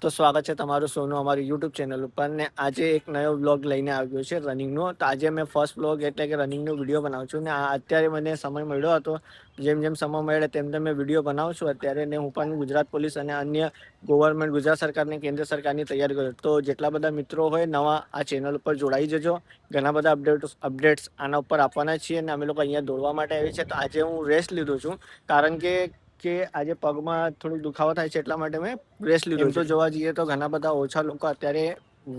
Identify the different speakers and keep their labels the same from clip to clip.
Speaker 1: તો સ્વાગત છે તમારું સોનું અમારી યુટ્યુબ ચેનલ ઉપર ને આજે એક નવો વ્લોગ લઈને આવ્યો છે રનિંગનો. તો આજે મેં ફર્સ્ટ વ્લોગ એટલે કે રનિંગનો વિડીયો બનાવું છું ને અત્યારે મને સમય મળ્યો હતો. જેમ જેમ સમય મળે તેમ તેમ મેં વિડીયો બનાવું છું અત્યારે ને હું પણ ગુજરાત પોલીસ અને અન્ય ગવર્મેન્ટ ગુજરાત સરકારની કેન્દ્ર સરકારની તૈયારી કરું. તો જેટલા બધા મિત્રો હોય નવા આ ચેનલ ઉપર જોડાઈ જજો. ઘણા બધા અપડેટ્સ આના ઉપર આપવાના છીએ અને અમે લોકો અહીંયા દોડવા માટે આવી છે. તો આજે હું રેસ્ટ લીધું છું કારણ કે આજે પગમાં થોડુંક દુખાવો થાય છે એટલા માટે મેં રેસ્ટ લીધો. તો જોવા જઈએ તો ઘણા બધા ઓછા લોકો અત્યારે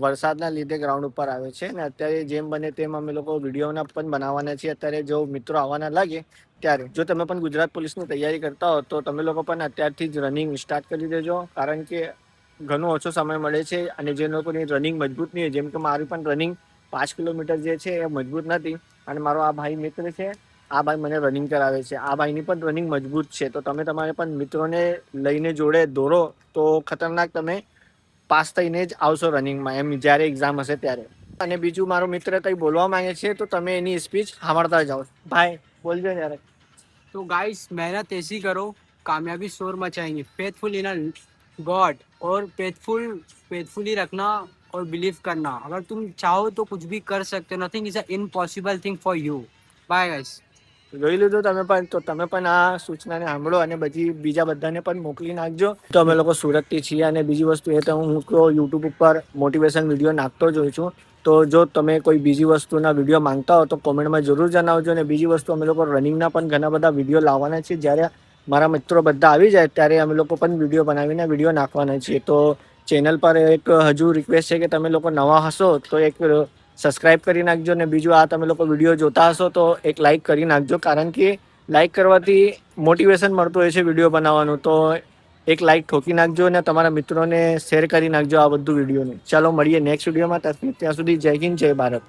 Speaker 1: વરસાદના લીધે ગ્રાઉન્ડ ઉપર આવે છે ને અત્યારે જેમ બને તેમ અમે લોકો વિડીયોના પણ બનાવવાના છીએ. અત્યારે જો મિત્રો આવવાના લાગે ત્યારે જો તમે પણ ગુજરાત પોલીસની તૈયારી કરતા હો તો તમે લોકો પણ અત્યારથી જ રનિંગ સ્ટાર્ટ કરી દેજો કારણ કે ઘણો ઓછો સમય મળે છે અને જે લોકોની રનિંગ મજબૂત નહીં હોય, જેમ કે મારી પણ રનિંગ 5 કિલોમીટર જે છે એ મજબૂત નથી અને મારો આ ભાઈ મિત્ર છે, આ ભાઈ મને રનિંગ કરાવે છે. આ ભાઈની પણ રનિંગ મજબૂત છે. તો તમે તમારે પણ મિત્રોને લઈને જોડે દોડો તો ખતરનાક તમે પાસ થઈને જ આવશો રનિંગમાં એમ જ્યારે એક્ઝામ હશે ત્યારે. અને બીજું મારો મિત્ર કંઈ બોલવા માંગે છે તો તમે એની સ્પીચ સાંભળતા જાઓ. ભાઈ બોલજો યાર.
Speaker 2: तो गाइस मेहनत ऐसी करो, कामयाबी शोर मचाएंगे. फेथफुल इन गॉड और फेथफुली रखना और बिलीव करना. अगर तुम चाहो तो कुछ भी कर सकते हो. Nothing is a impossible thing for you. Bye guys.
Speaker 1: જોઈ લીધું તમે પણ, તો તમે પણ આ સૂચનાને સાંભળો અને બીજા બધાને પણ મોકલી નાખજો. તો અમે લોકો સુરતથી છીએ અને બીજી વસ્તુ એ તો હું તો યુટ્યુબ ઉપર મોટિવેશન વિડીયો નાખતો જ હોઉં છું. તો જો તમે કોઈ બીજી વસ્તુના વિડીયો માંગતા હો તો કોમેન્ટમાં જરૂર જણાવજો. અને બીજી વસ્તુ અમે લોકો રનિંગના પણ ઘણા બધા વિડીયો લાવવાના છીએ. જ્યારે મારા મિત્રો બધા આવી જાય ત્યારે અમે લોકો પણ વિડીયો બનાવીને વિડીયો નાખવાના છીએ. તો ચેનલ પર એક હજુ રિક્વેસ્ટ છે કે તમે લોકો નવા હશો તો એક સબસ્ક્રાઇબ કરી નાખજો. ને બીજું આ તમે લોકો વિડીયો જોતા હશો તો એક લાઇક કરી નાખજો કારણ કે લાઇક કરવાથી મોટિવેશન મળતું હોય છે વિડીયો બનાવવાનું. તો એક લાઇક ઠોકી નાખજો અને તમારા મિત્રોને શેર કરી નાખજો આ બધું વિડીયોને. ચાલો મળીએ નેક્સ્ટ વિડીયોમાં. ત્યાં સુધી જય હિન્દ, જય ભારત.